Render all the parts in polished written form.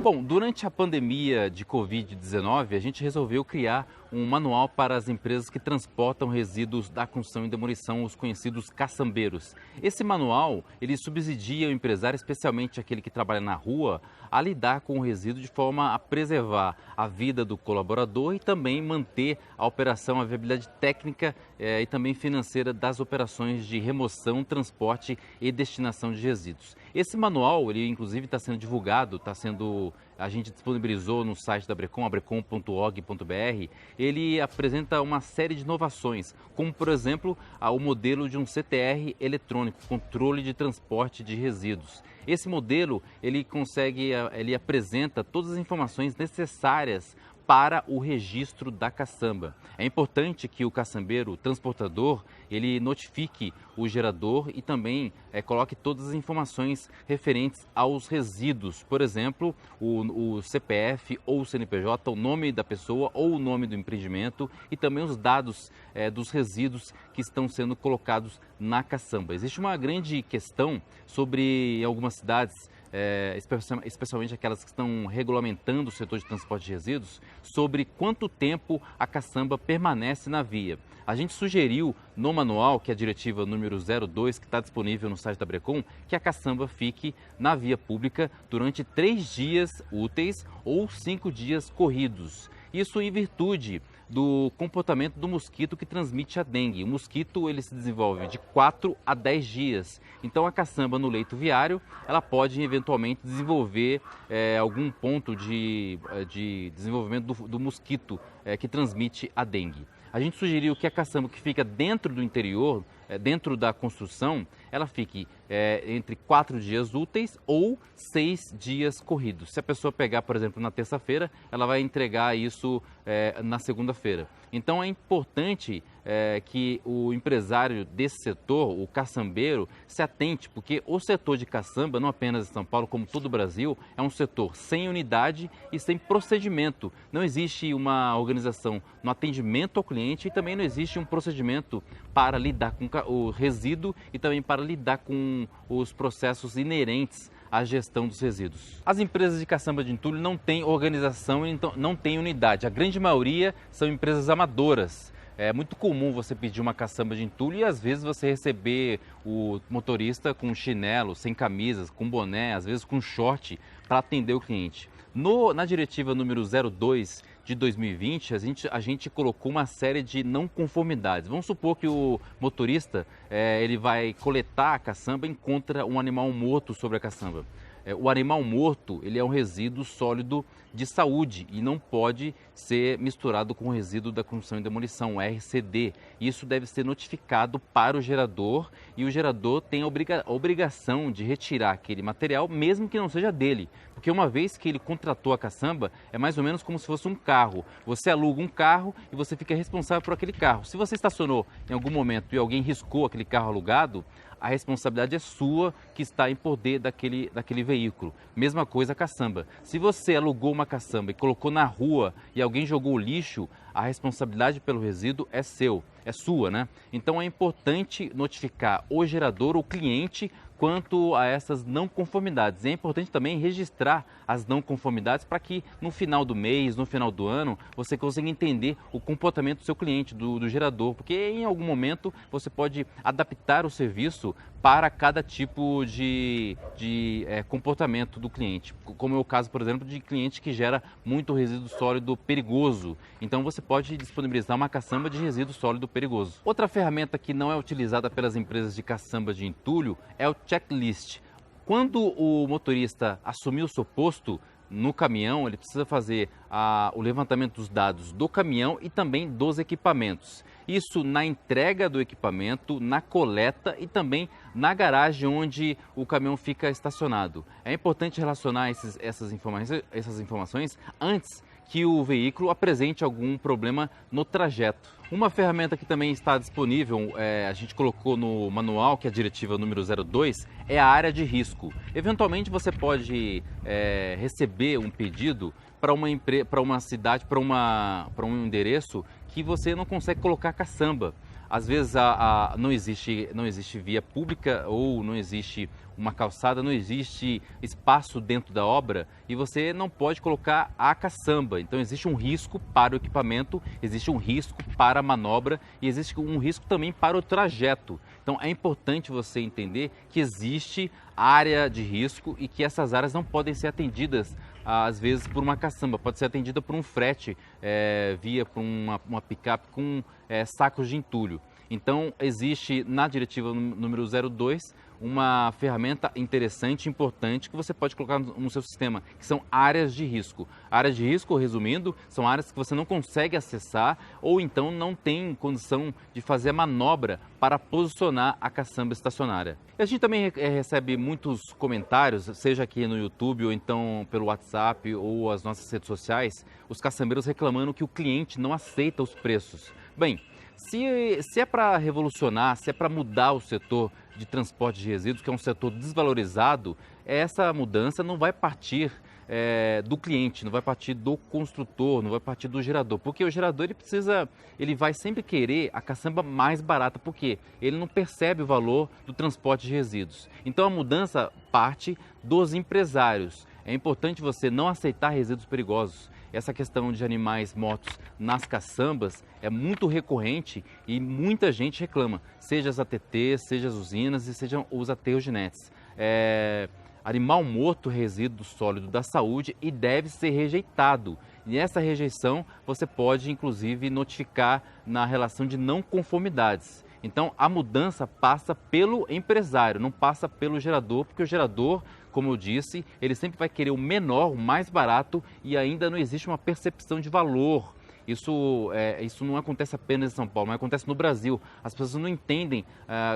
Bom, durante a pandemia de Covid-19, a gente resolveu criar um manual para as empresas que transportam resíduos da construção e demolição, os conhecidos caçambeiros. Esse manual, ele subsidia o empresário, especialmente aquele que trabalha na rua, a lidar com o resíduo de forma a preservar a vida do colaborador e também manter a operação, a viabilidade técnica e também financeira das operações de remoção, transporte e destinação de resíduos. Esse manual, ele inclusive está sendo divulgado, a gente disponibilizou no site da Abrecon, abrecon.org.br. Ele apresenta uma série de inovações, como por exemplo o modelo de um CTR eletrônico, controle de transporte de resíduos. Esse modelo ele apresenta todas as informações necessárias para o registro da caçamba. É importante que o caçambeiro, o transportador, ele notifique o gerador e também coloque todas as informações referentes aos resíduos. Por exemplo, o CPF ou o CNPJ, o nome da pessoa ou o nome do empreendimento e também os dados dos resíduos que estão sendo colocados na caçamba. Existe uma grande questão sobre algumas cidades, especialmente aquelas que estão regulamentando o setor de transporte de resíduos, sobre quanto tempo a caçamba permanece na via. A gente sugeriu no manual, que é a diretiva número 02, que está disponível no site da Abrecon, que a caçamba fique na via pública durante 3 dias úteis ou 5 dias corridos. Isso em virtude do comportamento do mosquito que transmite a dengue. O mosquito ele se desenvolve de 4 a 10 dias. Então a caçamba no leito viário, ela pode eventualmente desenvolver algum ponto de desenvolvimento do mosquito que transmite a dengue. A gente sugeriu que a caçamba que fica dentro do interior, dentro da construção, ela fique entre 4 dias úteis ou 6 dias corridos. Se a pessoa pegar, por exemplo, na terça-feira, ela vai entregar isso na segunda-feira. Então é importante que o empresário desse setor, o caçambeiro, se atente, porque o setor de caçamba, não apenas em São Paulo, como todo o Brasil, é um setor sem unidade e sem procedimento. Não existe uma organização no atendimento ao cliente e também não existe um procedimento para lidar com o resíduo e também para lidar com os processos inerentes à gestão dos resíduos. As empresas de caçamba de entulho não têm organização, então não têm unidade. A grande maioria são empresas amadoras. É muito comum você pedir uma caçamba de entulho e às vezes você receber o motorista com chinelo, sem camisas, com boné, às vezes com short para atender o cliente. Na diretiva número 02 de 2020, a gente colocou uma série de não conformidades. Vamos supor que o motorista ele vai coletar a caçamba e encontra um animal morto sobre a caçamba. O animal morto ele é um resíduo sólido de saúde e não pode ser misturado com o resíduo da construção e demolição, o RCD. Isso deve ser notificado para o gerador e o gerador tem a obrigação de retirar aquele material, mesmo que não seja dele. Porque uma vez que ele contratou a caçamba, é mais ou menos como se fosse um carro. Você aluga um carro e você fica responsável por aquele carro. Se você estacionou em algum momento e alguém riscou aquele carro alugado, a responsabilidade é sua que está em poder daquele veículo. Mesma coisa a caçamba. Se você alugou uma caçamba e colocou na rua e alguém jogou o lixo, a responsabilidade pelo resíduo é sua, né? Então é importante notificar o gerador, o cliente, quanto a essas não conformidades. É importante também registrar as não conformidades para que no final do mês, no final do ano, você consiga entender o comportamento do seu cliente, do gerador, porque em algum momento você pode adaptar o serviço para cada tipo de comportamento do cliente, como é o caso, por exemplo, de cliente que gera muito resíduo sólido perigoso. Então você pode disponibilizar uma caçamba de resíduo sólido perigoso. Outra ferramenta que não é utilizada pelas empresas de caçamba de entulho é o checklist. Quando o motorista assumir o seu posto no caminhão, ele precisa fazer o levantamento dos dados do caminhão e também dos equipamentos. Isso na entrega do equipamento, na coleta e também na garagem onde o caminhão fica estacionado. É importante relacionar essas informações antes que o veículo apresente algum problema no trajeto. Uma ferramenta que também está disponível, a gente colocou no manual, que é a diretiva número 02, é a área de risco. Eventualmente você pode receber um pedido para uma cidade, para um endereço que você não consegue colocar caçamba. às vezes não existe via pública ou não existe uma calçada, não existe espaço dentro da obra e você não pode colocar a caçamba. Então existe um risco para o equipamento, existe um risco para a manobra e existe um risco também para o trajeto. Então é importante você entender que existe área de risco e que essas áreas não podem ser atendidas às vezes por uma caçamba, pode ser atendida por um frete via por uma picape com sacos de entulho. Então existe na diretiva número 02 uma ferramenta interessante, importante, que você pode colocar no seu sistema, que são áreas de risco. Áreas de risco, resumindo, são áreas que você não consegue acessar ou então não tem condição de fazer a manobra para posicionar a caçamba estacionária. E a gente também recebe muitos comentários, seja aqui no YouTube ou então pelo WhatsApp ou as nossas redes sociais, os caçambeiros reclamando que o cliente não aceita os preços. Bem, se é para revolucionar, se é para mudar o setor de transporte de resíduos, que é um setor desvalorizado, essa mudança não vai partir do cliente, não vai partir do construtor, não vai partir do gerador, porque o gerador ele vai sempre querer a caçamba mais barata, porque ele não percebe o valor do transporte de resíduos. Então a mudança parte dos empresários. É importante você não aceitar resíduos perigosos. Essa questão de animais mortos nas caçambas é muito recorrente e muita gente reclama, seja as ATTs, seja as usinas e sejam os aterros de NETs. Animal morto, resíduo sólido da saúde e deve ser rejeitado. E essa rejeição você pode inclusive notificar na relação de não conformidades. Então a mudança passa pelo empresário, não passa pelo gerador, porque o gerador, como eu disse, ele sempre vai querer o menor, o mais barato e ainda não existe uma percepção de valor. Isso não acontece apenas em São Paulo, mas acontece no Brasil. As pessoas não entendem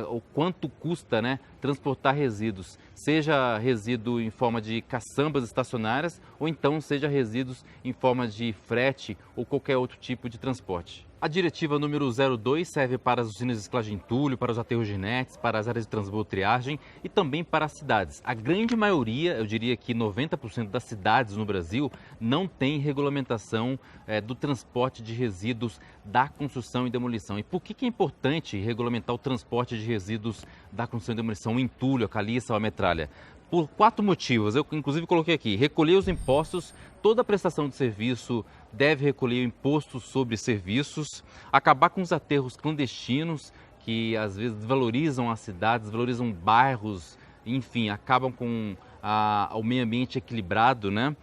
o quanto custa, né, transportar resíduos, seja resíduo em forma de caçambas estacionárias ou então seja resíduos em forma de frete ou qualquer outro tipo de transporte. A diretiva número 02 serve para as usinas de reciclagem de entulho, para os aterros de NETs, para as áreas de transbordo e triagem e também para as cidades. A grande maioria, eu diria que 90% das cidades no Brasil, não tem regulamentação do transporte de resíduos da construção e demolição. E por que é importante regulamentar o transporte de resíduos da construção e demolição, o entulho, a caliça ou a metralha? Por 4 motivos, eu inclusive coloquei aqui: recolher os impostos, toda prestação de serviço deve recolher o imposto sobre serviços, acabar com os aterros clandestinos, que às vezes desvalorizam as cidades, desvalorizam bairros, enfim, acabam com o meio ambiente equilibrado, né?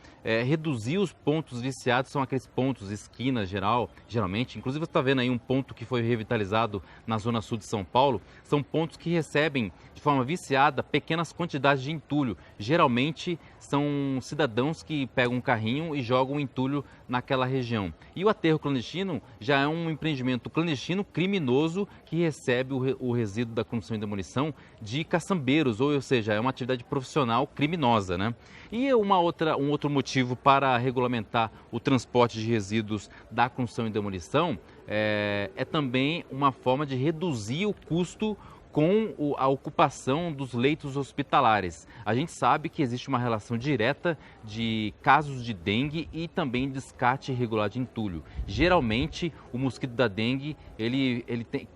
Reduzir os pontos viciados, são aqueles pontos, esquinas geralmente, inclusive você está vendo aí um ponto que foi revitalizado na zona sul de São Paulo, são pontos que recebem de forma viciada pequenas quantidades de entulho. Geralmente são cidadãos que pegam um carrinho e jogam entulho naquela região. E o aterro clandestino já é um empreendimento clandestino criminoso que recebe o resíduo da construção e demolição de caçambeiros, ou seja, é uma atividade profissional criminosa, né? E um outro motivo para regulamentar o transporte de resíduos da construção e demolição é também uma forma de reduzir o custo com a ocupação dos leitos hospitalares. A gente sabe que existe uma relação direta de casos de dengue e também descarte irregular de entulho. Geralmente, o mosquito da dengue, ele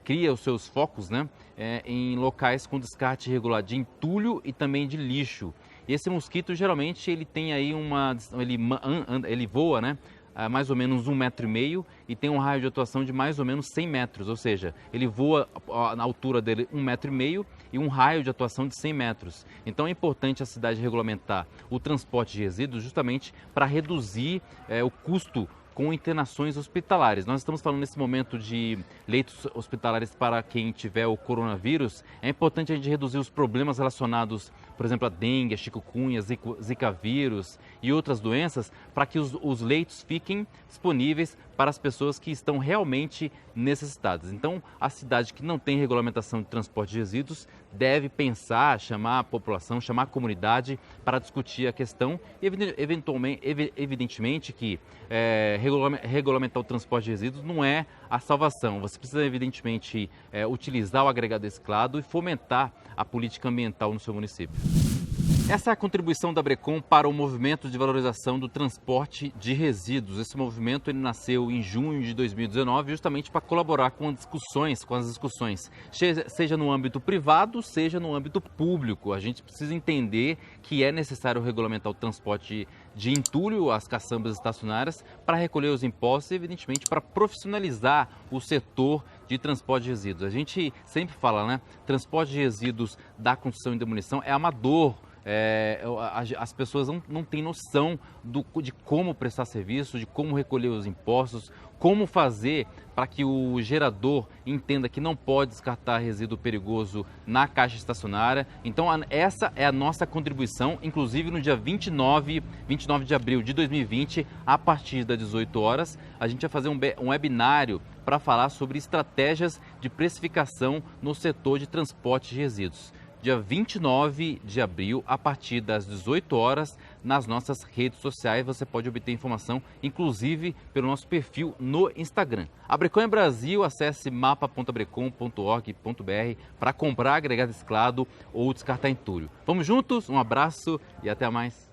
cria os seus focos, né, em locais com descarte irregular de entulho e também de lixo. E esse mosquito, geralmente, ele tem aí ele voa, né, a mais ou menos 1,5 metro e tem um raio de atuação de mais ou menos 100 metros, ou seja, ele voa na altura dele 1,5 metro e um raio de atuação de 100 metros. Então é importante a cidade regulamentar o transporte de resíduos justamente para reduzir o custo com internações hospitalares. Nós estamos falando nesse momento de leitos hospitalares para quem tiver o coronavírus. É importante a gente reduzir os problemas relacionados, por exemplo, a dengue, a chikungunya, zika vírus e outras doenças, para que os leitos fiquem disponíveis para as pessoas que estão realmente necessitadas. Então, a cidade que não tem regulamentação de transporte de resíduos deve pensar, chamar a população, chamar a comunidade para discutir a questão e, evidentemente, que regulamentar o transporte de resíduos não é a salvação. Você precisa, evidentemente, utilizar o agregado reciclado e fomentar a política ambiental no seu município. Essa é a contribuição da Brecon para o movimento de valorização do transporte de resíduos. Esse movimento ele nasceu em junho de 2019 justamente para colaborar com as discussões, seja no âmbito privado, seja no âmbito público. A gente precisa entender que é necessário regulamentar o transporte de entulho, as caçambas estacionárias, para recolher os impostos e, evidentemente, para profissionalizar o setor de transporte de resíduos. A gente sempre fala, né? Transporte de resíduos da construção e demolição é amador. As pessoas não têm noção de como prestar serviço, de como recolher os impostos, como fazer para que o gerador entenda que não pode descartar resíduo perigoso na caixa estacionária. Então, essa é a nossa contribuição, inclusive no dia 29 de abril de 2020, a partir das 18 horas, a gente vai fazer um webinário para falar sobre estratégias de precificação no setor de transporte de resíduos. Dia 29 de abril, a partir das 18 horas, nas nossas redes sociais. Você pode obter informação, inclusive, pelo nosso perfil no Instagram. A Brecon é Brasil, acesse mapa.brecon.org.br para comprar, agregar reciclado ou descartar entulho. Vamos juntos? Um abraço e até mais.